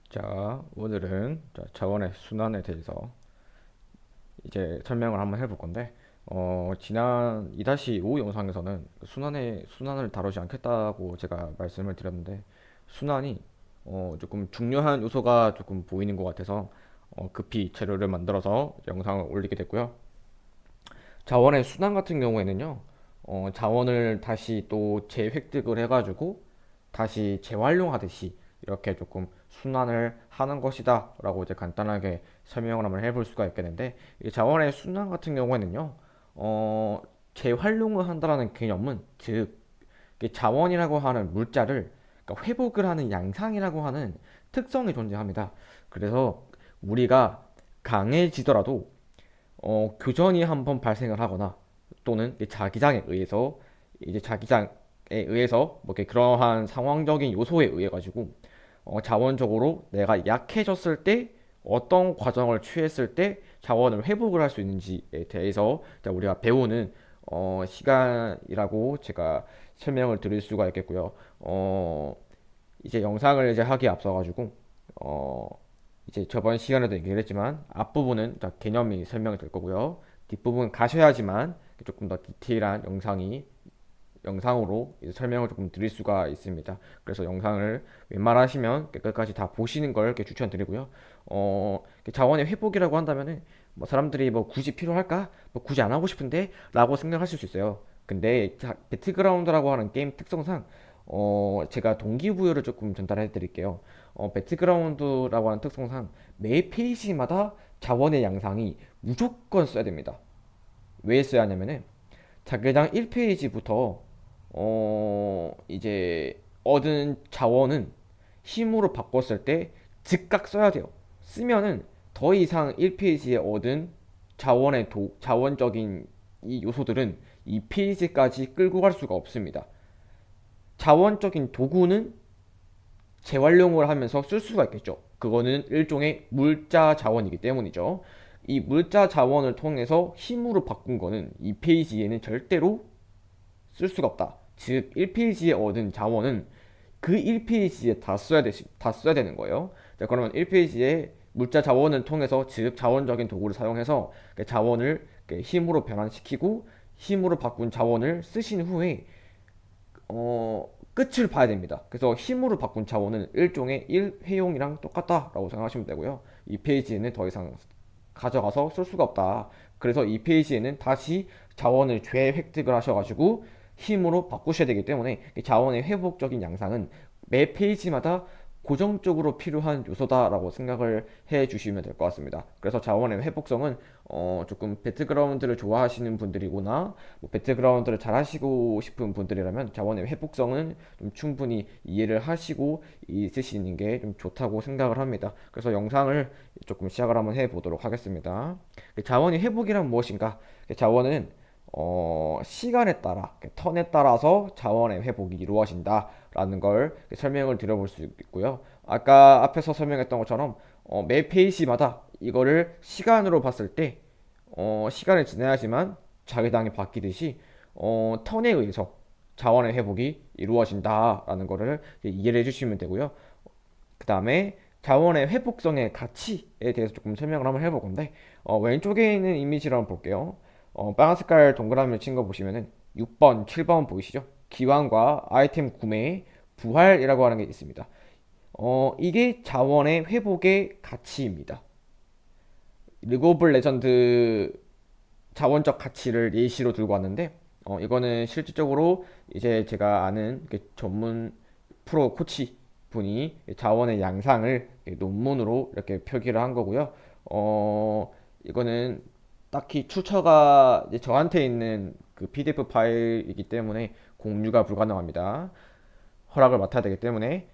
자, 오늘은 자원의 순환에 대해서 이제 설명을 한번 해볼 건데, 지난 2-5 영상에서는 순환을 다루지 않겠다고 제가 말씀을 드렸는데, 순환이 조금 중요한 요소가 조금 보이는 것 같아서 급히 재료를 만들어서 영상을 올리게 됐고요. 자원의 순환 같은 경우에는요, 자원을 다시 또 재획득을 해가지고 다시 재활용하듯이 이렇게 조금 순환을 하는 것이다 라고 이제 간단하게 설명을 한번 해볼 수가 있겠는데, 이 자원의 순환 같은 경우에는요, 어, 재활용을 한다라는 개념은 즉 이게 자원이라고 하는 물자를 그러니까 회복을 하는 양상이라고 하는 특성이 존재합니다. 그래서 우리가 강해지더라도 교전이 한번 발생을 하거나 또는 자기장에 의해서 자기장에 의해서 뭐 이렇게 그러한 상황적인 요소에 의해 가지고 자원적으로 내가 약해졌을 때 어떤 과정을 취했을 때 자원을 회복을 할 수 있는지에 대해서 우리가 배우는 시간이라고 제가 설명을 드릴 수가 있겠고요. 이제 영상을 이제 하기에 앞서 가지고 어, 이제 저번 시간에도 얘기를 했지만 앞부분은 개념이 설명이 될 거고요. 뒷부분 가셔야지만 조금 더 디테일한 영상으로 이제 설명을 조금 드릴 수가 있습니다. 그래서 영상을 웬만하시면 끝까지 다 보시는 걸 이렇게 추천드리고요. 자원의 회복이라고 한다면은 뭐 사람들이 뭐 굳이 필요할까? 뭐 굳이 안 하고 싶은데? 라고 생각하실 수 있어요. 근데 배틀그라운드라고 하는 게임 특성상 제가 동기부여를 조금 전달해 드릴게요. 배틀그라운드라고 하는 특성상 매 페이지마다 자원의 양상이 무조건 써야 됩니다. 왜 써야 하냐면은 자기장 1페이지부터 이제 얻은 자원은 힘으로 바꿨을 때 즉각 써야 돼요. 쓰면은 더 이상 1페이지에 얻은 자원적인 이 요소들은 2페이지까지 끌고 갈 수가 없습니다. 자원적인 도구는 재활용을 하면서 쓸 수가 있겠죠. 그거는 일종의 물자 자원이기 때문이죠. 이 물자 자원을 통해서 힘으로 바꾼 거는 이 페이지에는 절대로 쓸 수가 없다. 즉 1페이지에 얻은 자원은 그 1페이지에 다 써야 되는 거예요. 자, 그러면 1페이지에 물자 자원을 통해서 즉 자원적인 도구를 사용해서 그 자원을 힘으로 변환시키고 힘으로 바꾼 자원을 쓰신 후에 끝을 봐야 됩니다. 그래서 힘으로 바꾼 자원은 일종의 1회용이랑 똑같다라고 생각하시면 되고요. 이 페이지에는 더 이상 가져가서 쓸 수가 없다. 그래서 이 페이지에는 다시 자원을 재획득을 하셔가지고 힘으로 바꾸셔야 되기 때문에 자원의 회복적인 양상은 매 페이지마다 고정적으로 필요한 요소다라고 생각을 해 주시면 될 것 같습니다. 그래서 자원의 회복성은 조금 배틀그라운드를 좋아하시는 분들이거나 뭐 배틀그라운드를 잘 하시고 싶은 분들이라면 자원의 회복성은 좀 충분히 이해를 하시고 있으시는 게 좀 좋다고 생각을 합니다. 그래서 영상을 조금 시작을 한번 해 보도록 하겠습니다. 자원의 회복이란 무엇인가? 자원은 시간에 따라 턴에 따라서 자원의 회복이 이루어진다라는 걸 설명을 드려볼 수 있고요. 아까 앞에서 설명했던 것처럼 매 페이지마다 이거를 시간으로 봤을 때 시간이 지나야지만 자기장이 바뀌듯이 턴에 의해서 자원의 회복이 이루어진다라는 거를 이해를 해주시면 되고요. 그 다음에 자원의 회복성의 가치에 대해서 조금 설명을 한번 해볼 건데 왼쪽에 있는 이미지를 한번 볼게요. 빨간 색깔 동그라미를 친 거 보시면은 6번, 7번 보이시죠? 기환과 아이템 구매, 부활이라고 하는 게 있습니다. 이게 자원의 회복의 가치입니다. 리그 오브 레전드 자원적 가치를 예시로 들고 왔는데 이거는 실질적으로 이제 제가 아는 전문 프로 코치 분이 자원의 양상을 논문으로 이렇게 표기를 한 거고요. 이거는 딱히 출처가 이제 저한테 있는 그 PDF 파일이기 때문에 공유가 불가능합니다. 허락을 맡아야 되기 때문에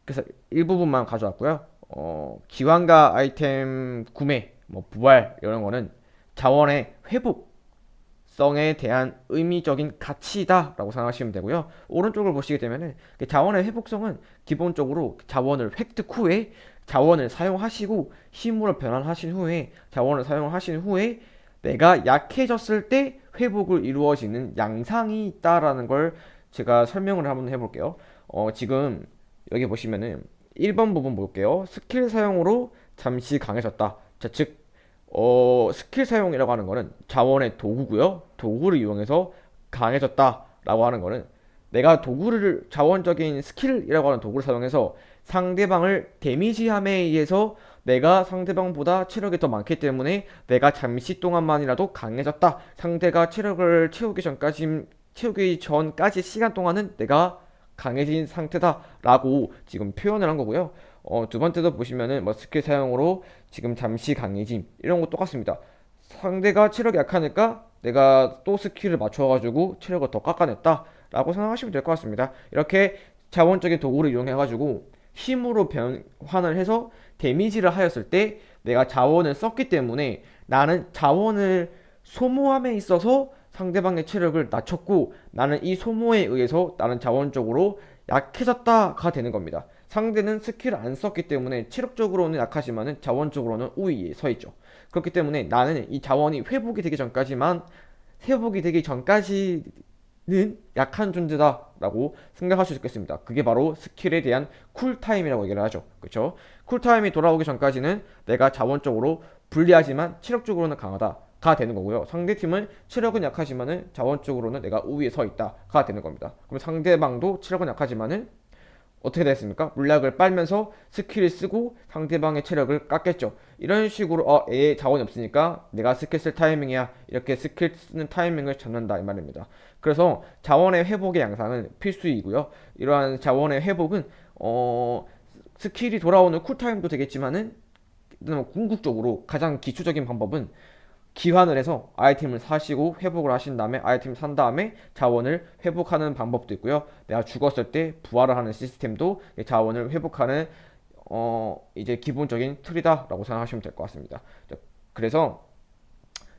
그래서 일부분만 가져왔고요. 기환과 아이템 구매, 뭐 부활 이런 거는 자원의 회복성에 대한 의미적인 가치다라고 생각하시면 되고요. 오른쪽을 보시게 되면은 자원의 회복성은 기본적으로 자원을 획득 후에 자원을 사용하시고 힘으로 변환하신 후에 자원을 사용하신 후에 내가 약해졌을 때 회복을 이루어지는 양상이 있다라는 걸 제가 설명을 한번 해볼게요. 지금 여기 보시면은 1번 부분 볼게요. 스킬 사용으로 잠시 강해졌다. 자, 즉, 스킬 사용이라고 하는 거는 자원의 도구고요. 도구를 이용해서 강해졌다라고 하는 거는 내가 도구를 자원적인 스킬이라고 하는 도구를 사용해서 상대방을 데미지함에 의해서 내가 상대방보다 체력이 더 많기 때문에 내가 잠시 동안만이라도 강해졌다. 상대가 체력을 채우기 전까지 시간 동안은 내가 강해진 상태다라고 지금 표현을 한 거고요. 두 번째도 보시면은 뭐 스킬 사용으로 지금 잠시 강해짐 이런 거 똑같습니다. 상대가 체력이 약하니까 내가 또 스킬을 맞춰가지고 체력을 더 깎아냈다라고 생각하시면 될 것 같습니다. 이렇게 자원적인 도구를 이용해가지고 힘으로 변환을 해서 데미지를 하였을 때 내가 자원을 썼기 때문에 나는 자원을 소모함에 있어서 상대방의 체력을 낮췄고 나는 이 소모에 의해서 나는 자원적으로 약해졌다가 되는 겁니다. 상대는 스킬을 안 썼기 때문에 체력적으로는 약하지만은 자원적으로는 우위에 서 있죠. 그렇기 때문에 나는 이 자원이 회복이 되기 전까지는 약한 존재다라고 생각할 수 있겠습니다. 그게 바로 스킬에 대한 쿨타임이라고 얘기를 하죠. 그렇죠? 쿨타임이 돌아오기 전까지는 내가 자원적으로 불리하지만 체력적으로는 강하다가 되는 거고요. 상대팀은 체력은 약하지만은 자원적으로는 내가 우위에 서 있다가 되는 겁니다. 그럼 상대방도 체력은 약하지만은 어떻게 됐습니까? 물약을 빨면서 스킬을 쓰고 상대방의 체력을 깎겠죠. 이런 식으로 얘 자원이 없으니까 내가 스킬 쓸 타이밍이야. 이렇게 스킬 쓰는 타이밍을 잡는다 이 말입니다. 그래서 자원의 회복의 양상은 필수이고요. 이러한 자원의 회복은 스킬이 돌아오는 쿨타임도 되겠지만은 궁극적으로 가장 기초적인 방법은 기환을 해서 아이템을 사시고 회복을 하신 다음에 아이템 산 다음에 자원을 회복하는 방법도 있고요. 내가 죽었을 때 부활을 하는 시스템도 자원을 회복하는 이제 기본적인 툴이다라고 생각하시면 될 것 같습니다. 그래서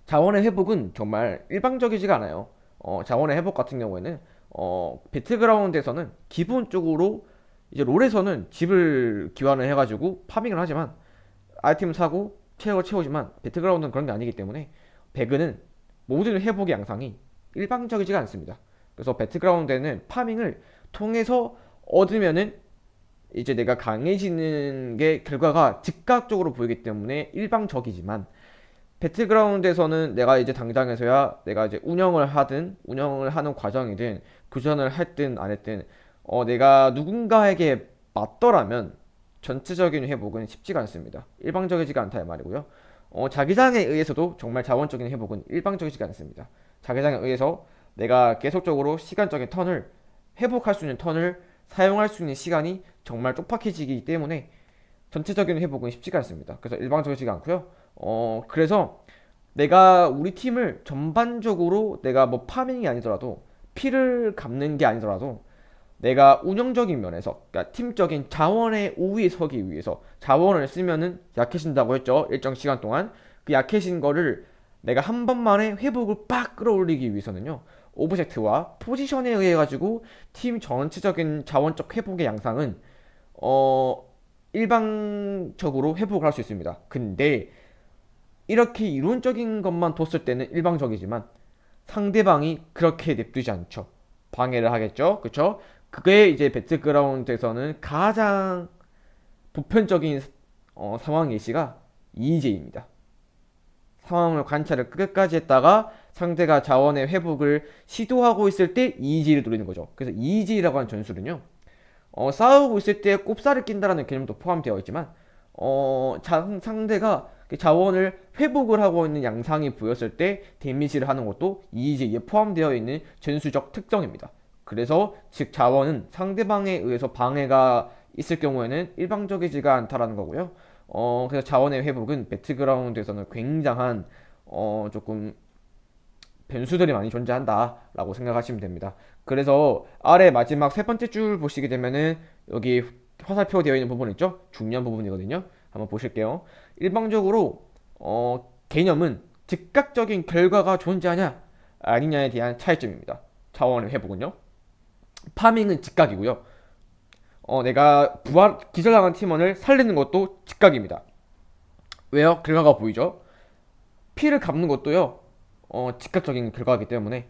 자원의 회복은 정말 일방적이지가 않아요. 자원의 회복 같은 경우에는 배틀그라운드에서는 기본적으로 이제 롤에서는 집을 기환을 해가지고 파밍을 하지만 아이템 사고 체력을 채우지만 배틀그라운드는 그런 게 아니기 때문에 배그는 모든 회복의 양상이 일방적이지가 않습니다. 그래서 배틀그라운드에는 파밍을 통해서 얻으면은 이제 내가 강해지는 게 결과가 즉각적으로 보이기 때문에 일방적이지만 배틀그라운드에서는 내가 이제 당장에서야 내가 이제 운영을 하는 과정이든 교전을 했든 안 했든 내가 누군가에게 맞더라면 전체적인 회복은 쉽지가 않습니다. 일방적이지가 않다 이 말이고요. 자기장에 의해서도 정말 자원적인 회복은 일방적이지가 않습니다. 자기장에 의해서 내가 계속적으로 시간적인 턴을 회복할 수 있는 턴을 사용할 수 있는 시간이 정말 쪽박해지기 때문에 전체적인 회복은 쉽지가 않습니다. 그래서 일방적이지가 않고요. 그래서 내가 우리 팀을 전반적으로 내가 뭐 파밍이 아니더라도 피를 갚는 게 아니더라도 내가 운영적인 면에서 그러니까 팀적인 자원의 우위에 서기 위해서 자원을 쓰면은 약해진다고 했죠. 일정 시간 동안 그 약해진 거를 내가 한 번만에 회복을 빡 끌어올리기 위해서는요. 오브젝트와 포지션에 의해 가지고 팀 전체적인 자원적 회복의 양상은 어 일방적으로 회복을 할 수 있습니다. 근데 이렇게 이론적인 것만 뒀을 때는 일방적이지만 상대방이 그렇게 냅두지 않죠. 방해를 하겠죠. 그쵸? 그게 이제 배틀그라운드에서는 가장 보편적인 상황 예시가 EJ입니다. 상황을 관찰을 끝까지 했다가 상대가 자원의 회복을 시도하고 있을 때 EJ를 노리는 거죠. 그래서 EJ라고 하는 전술은요. 싸우고 있을 때 꼽사를 낀다라는 개념도 포함되어 있지만 상대가 자원을 회복을 하고 있는 양상이 보였을 때 데미지를 하는 것도 EJ에 포함되어 있는 전술적 특성입니다. 그래서 즉 자원은 상대방에 의해서 방해가 있을 경우에는 일방적이지가 않다라는 거고요. 그래서 자원의 회복은 배틀그라운드에서는 굉장한 조금 변수들이 많이 존재한다라고 생각하시면 됩니다. 그래서 아래 마지막 세 번째 줄 보시게 되면은 여기 화살표 되어 있는 부분 있죠? 중요한 부분이거든요. 한번 보실게요. 일방적으로 개념은 즉각적인 결과가 존재하냐 아니냐에 대한 차이점입니다. 자원의 회복은요. 파밍은 즉각이고요. 내가 기절당한 팀원을 살리는 것도 즉각입니다. 왜요? 결과가 보이죠? 피를 갚는 것도요. 즉각적인 결과이기 때문에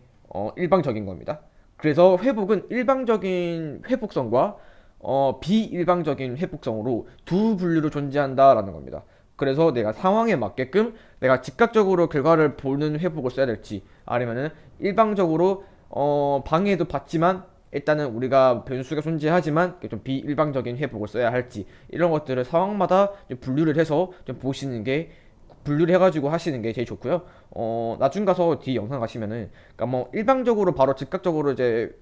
일방적인 겁니다. 그래서 회복은 일방적인 회복성과 비일방적인 회복성으로 두 분류로 존재한다라는 겁니다. 그래서 내가 상황에 맞게끔 내가 즉각적으로 결과를 보는 회복을 써야 될지, 아니면은 일방적으로 방해도 받지만 일단은 우리가 변수가 존재하지만 좀 비일방적인 회복을 써야 할지, 이런 것들을 상황마다 좀 분류를 해서 좀 보시는 게, 분류를 해가지고 하시는 게 제일 좋고요. 나중 가서 뒤 영상 가시면은, 그러니까 뭐 일방적으로 바로 즉각적으로 이제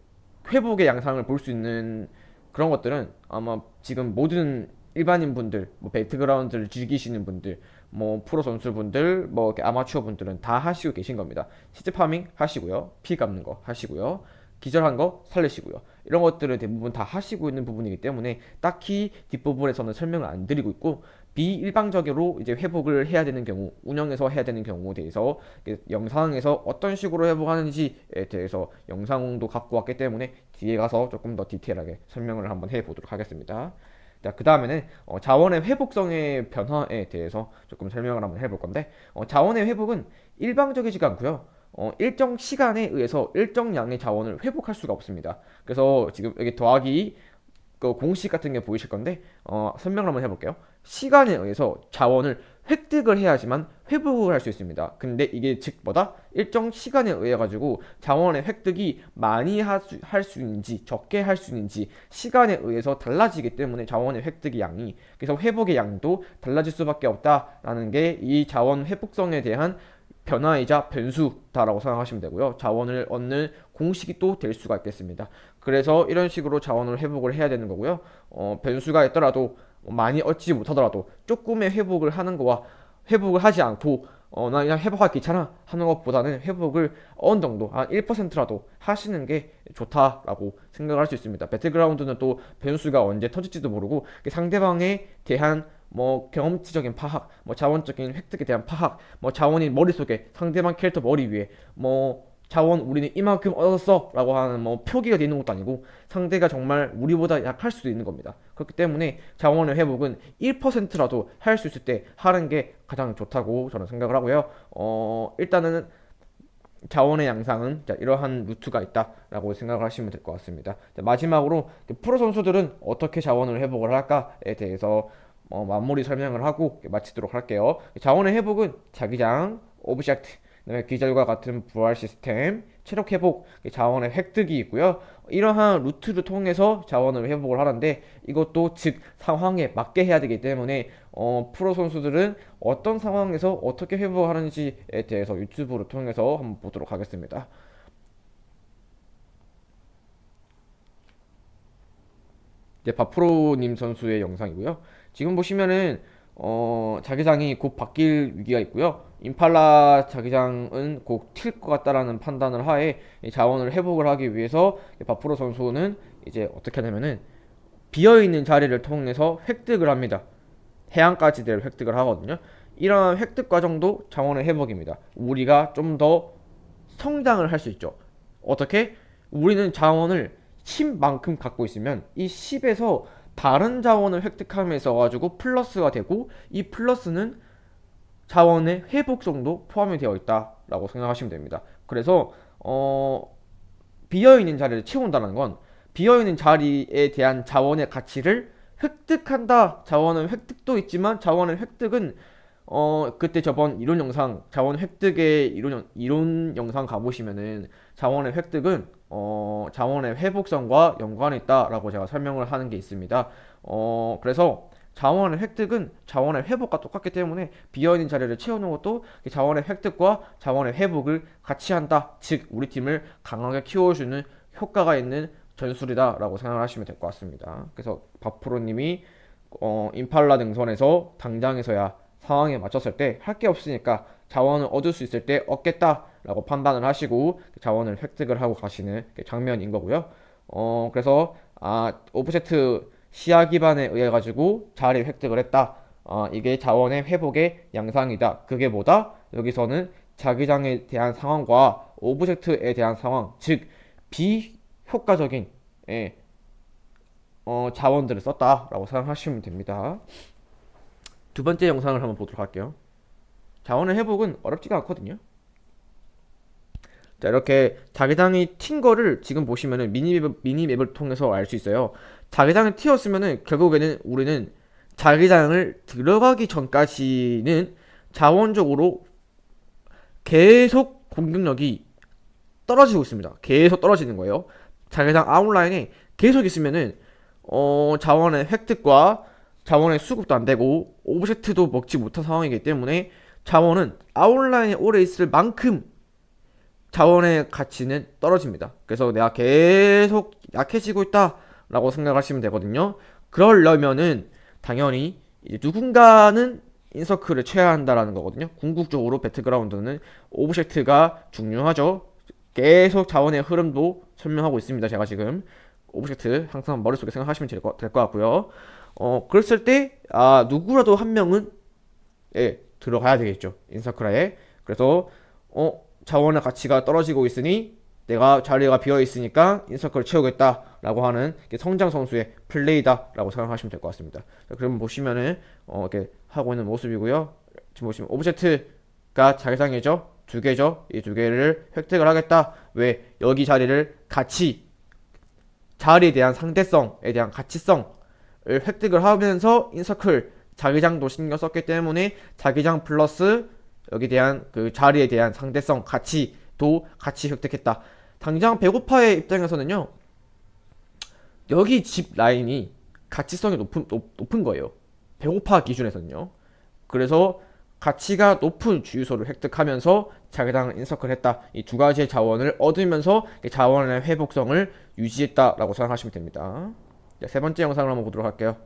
회복의 양상을 볼 수 있는 그런 것들은 아마 지금 모든 일반인 분들, 뭐 배틀그라운드를 즐기시는 분들, 뭐 프로 선수분들, 뭐 이렇게 아마추어 분들은 다 하시고 계신 겁니다. 시즈 파밍 하시고요, 피 갚는 거 하시고요, 기절한 거 살리시고요. 이런 것들을 대부분 다 하시고 있는 부분이기 때문에 딱히 뒷부분에서는 설명을 안 드리고 있고, 비일방적으로 이제 회복을 해야 되는 경우, 운영에서 해야 되는 경우에 대해서 영상에서 어떤 식으로 회복하는지에 대해서 영상도 갖고 왔기 때문에 뒤에 가서 조금 더 디테일하게 설명을 한번 해보도록 하겠습니다. 자, 그 다음에는 자원의 회복성의 변화에 대해서 조금 설명을 한번 해볼 건데, 자원의 회복은 일방적이지가 않고요. 일정 시간에 의해서 일정 양의 자원을 회복할 수가 없습니다. 그래서 지금 여기 더하기 그 공식 같은 게 보이실 건데, 설명을 한번 해볼게요. 시간에 의해서 자원을 획득을 해야지만 회복을 할 수 있습니다. 근데 이게 즉 뭐다? 일정 시간에 의해 가지고 자원의 획득이 많이 할 수 있는지 적게 할 수 있는지 시간에 의해서 달라지기 때문에 자원의 획득의 양이, 그래서 회복의 양도 달라질 수밖에 없다라는 게 이 자원 회복성에 대한 변화이자 변수다라고 생각하시면 되고요. 자원을 얻는 공식이 또 될 수가 있겠습니다. 그래서 이런 식으로 자원을 회복을 해야 되는 거고요. 변수가 있더라도 많이 얻지 못하더라도 조금의 회복을 하는 거와 회복을 하지 않고 나 그냥 회복하기 귀찮아 하는 것보다는 회복을 어느 정도 한 1%라도 하시는 게 좋다라고 생각할 수 있습니다. 배틀그라운드는 또 변수가 언제 터질지도 모르고 상대방에 대한 뭐 경험치적인 파악, 뭐 자원적인 획득에 대한 파악, 뭐 자원이 머릿속에 상대방 캐릭터 머리 위에 뭐 자원 우리는 이만큼 얻었어 라고 하는 뭐 표기가 되는 것도 아니고 상대가 정말 우리보다 약할 수도 있는 겁니다. 그렇기 때문에 자원의 회복은 1%라도 할 수 있을 때 하는 게 가장 좋다고 저는 생각을 하고요. 일단은 자원의 양상은 이러한 루트가 있다라고 생각을 하시면 될 것 같습니다. 마지막으로 프로 선수들은 어떻게 자원을 회복을 할까에 대해서 마무리 설명을 하고 마치도록 할게요. 자원의 회복은 자기장, 오브젝트, 그다음에 기절과 같은 부활 시스템, 체력 회복, 자원의 획득이 있고요. 이러한 루트를 통해서 자원을 회복을 하는데, 이것도 즉 상황에 맞게 해야 되기 때문에 프로 선수들은 어떤 상황에서 어떻게 회복하는지에 대해서 유튜브를 통해서 한번 보도록 하겠습니다. 이제 바프로님 선수의 영상이고요. 지금 보시면은 자기장이 곧 바뀔 위기가 있고요. 임팔라 자기장은 곧 튈 것 같다라는 판단을 하에 자원을 회복을 하기 위해서 바프로 선수는 이제 어떻게 하냐면은 비어 있는 자리를 통해서 획득을 합니다. 해안가지대를 획득을 하거든요. 이러한 획득 과정도 자원의 회복입니다. 우리가 좀 더 성장을 할 수 있죠. 어떻게? 우리는 자원을 10만큼 갖고 있으면 이 10에서 다른 자원을 획득하면서 가지고 플러스가 되고, 이 플러스는 자원의 회복성도 포함이 되어 있다라고 생각하시면 됩니다. 그래서 비어있는 자리를 채운다는 건 비어있는 자리에 대한 자원의 가치를 획득한다. 자원은 획득도 있지만 자원의 획득은 그때 저번 이론 영상 자원 획득의 이론 영상 가보시면은 자원의 획득은 자원의 회복성과 연관이 있다라고 제가 설명을 하는 게 있습니다. 그래서 자원의 획득은 자원의 회복과 똑같기 때문에 비어있는 자리를 채우는 것도 자원의 획득과 자원의 회복을 같이 한다. 즉 우리 팀을 강하게 키워주는 효과가 있는 전술이다라고 생각을 하시면 될 것 같습니다. 그래서 박프로님이 임팔라 능선에서 당장에서야 상황에 맞췄을 때 할 게 없으니까 자원을 얻을 수 있을 때 얻겠다라고 판단을 하시고 자원을 획득을 하고 가시는 장면인 거고요. 그래서 오브젝트 시야 기반에 의해 가지고 자리 획득을 했다. 이게 자원의 회복의 양상이다. 그게 뭐다? 여기서는 자기장에 대한 상황과 오브젝트에 대한 상황, 즉 비효과적인 자원들을 썼다라고 생각하시면 됩니다. 두 번째 영상을 한번 보도록 할게요. 자원의 회복은 어렵지가 않거든요. 자, 이렇게 자기장이 튄 거를 지금 보시면은 미니맵을 통해서 알 수 있어요. 자기장이 튀었으면은 결국에는 우리는 자기장을 들어가기 전까지는 자원적으로 계속 공격력이 떨어지고 있습니다. 계속 떨어지는 거예요. 자기장 아웃라인에 계속 있으면은 자원의 획득과 자원의 수급도 안 되고 오브젝트도 먹지 못한 상황이기 때문에 자원은 아웃라인에 오래 있을 만큼 자원의 가치는 떨어집니다. 그래서 내가 계속 약해지고 있다라고 생각하시면 되거든요. 그러려면은 당연히 이제 누군가는 인서클을 쳐야 한다라는 거거든요. 궁극적으로 배틀그라운드는 오브젝트가 중요하죠. 계속 자원의 흐름도 설명하고 있습니다. 제가 지금 오브젝트 항상 머릿속에 생각하시면 될 것 같고요. 그랬을 때 누구라도 한 명은 들어가야 되겠죠. 인서클에. 그래서 자원의 가치가 떨어지고 있으니 내가 자리가 비어 있으니까 인서클을 채우겠다라고 하는 성장 선수의 플레이다라고 생각하시면 될 것 같습니다. 자, 그럼 보시면은 이렇게 하고 있는 모습이고요. 지금 보시면 오브젝트가 자기장이죠. 두 개죠. 이 두 개를 획득을 하겠다. 왜 여기 자리를 같이 자리에 대한 상대성에 대한 가치성을 획득을 하면서 인서클 자기장도 신경 썼기 때문에 자기장 플러스 여기 대한 그 자리에 대한 상대성 가치도 같이 획득했다. 당장 배고파의 입장에서는요. 여기 집 라인이 가치성이 높은 거예요. 배고파 기준에서는요. 그래서 가치가 높은 주유소를 획득하면서 자기장을 인서클 했다. 이 두 가지의 자원을 얻으면서 자원의 회복성을 유지했다라고 생각하시면 됩니다. 세 번째 영상을 한번 보도록 할게요.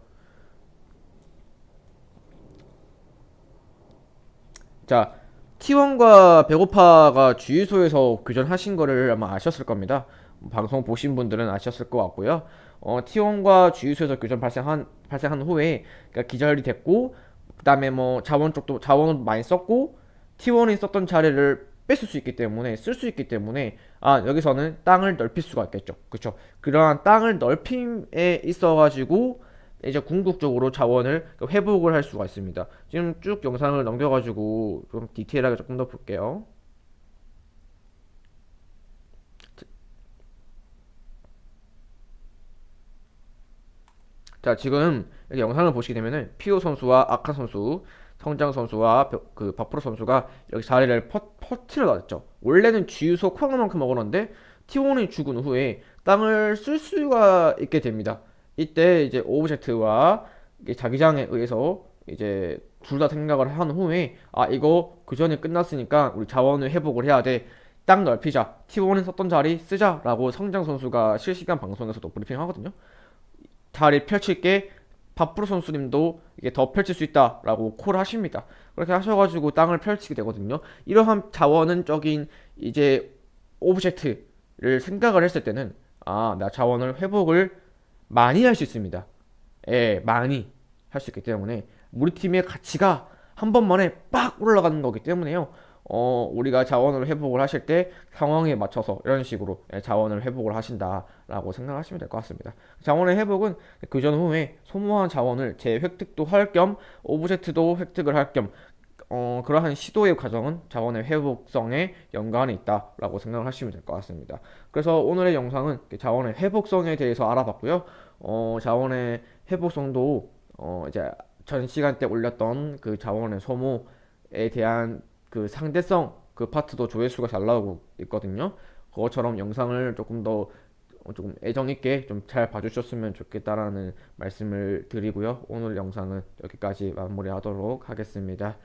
자, T1과 배고파가 주유소에서 교전하신 거를 아마 아셨을 겁니다. 방송 보신 분들은 아셨을 것 같고요. T1과 주유소에서 교전 발생한 후에 그러니까 기절이 됐고 그다음에 뭐 자원 쪽도 자원을 많이 썼고 T1이 썼던 자리를 뺏을 수 있기 때문에 쓸 수 있기 때문에 여기서는 땅을 넓힐 수가 있겠죠. 그렇죠? 그러한 땅을 넓힘에 있어가지고 이제 궁극적으로 자원을 회복을 할 수가 있습니다. 지금 쭉 영상을 넘겨가지고 좀 디테일하게 조금 더 볼게요. 자, 지금 이렇게 영상을 보시게 되면은 피오 선수와 아카 선수, 성장 선수와 그 바프로 선수가 여기 자리를 퍼트려 놨죠. 원래는 주유소 코너만큼 먹었는데 T1이 죽은 후에 땅을 쓸 수가 있게 됩니다. 이때 이제 오브젝트와 자기장에 의해서 이제 둘 다 생각을 한 후에 이거 그 전에 끝났으니까 우리 자원을 회복을 해야 돼. 땅 넓히자. T1이 썼던 자리 쓰자라고 성장 선수가 실시간 방송에서도 브리핑 하거든요. 자리 펼칠게 밥프로 선수님도 이게 더 펼칠 수 있다라고 콜을 하십니다. 그렇게 하셔가지고 땅을 펼치게 되거든요. 이러한 자원은적인 이제 오브젝트를 생각을 했을 때는 나 자원을 회복을 많이 할 수 있습니다. 많이 할 수 있기 때문에 우리 팀의 가치가 한 번만에 빡 올라가는 거기 때문에요. 우리가 자원을 회복을 하실 때 상황에 맞춰서 이런 식으로 자원을 회복을 하신다라고 생각하시면 될 것 같습니다. 자원의 회복은 그 전 후에 소모한 자원을 재획득도 할 겸 오브젝트도 획득을 할 겸 그러한 시도의 과정은 자원의 회복성에 연관이 있다라고 생각하시면 될 것 같습니다. 그래서 오늘의 영상은 자원의 회복성에 대해서 알아봤고요. 자원의 회복성도 이제 전 시간 때 올렸던 그 자원의 소모에 대한 그 상대성 그 파트도 조회수가 잘 나오고 있거든요. 그것처럼 영상을 조금 더 조금 애정 있게 좀 잘 봐주셨으면 좋겠다라는 말씀을 드리고요. 오늘 영상은 여기까지 마무리하도록 하겠습니다.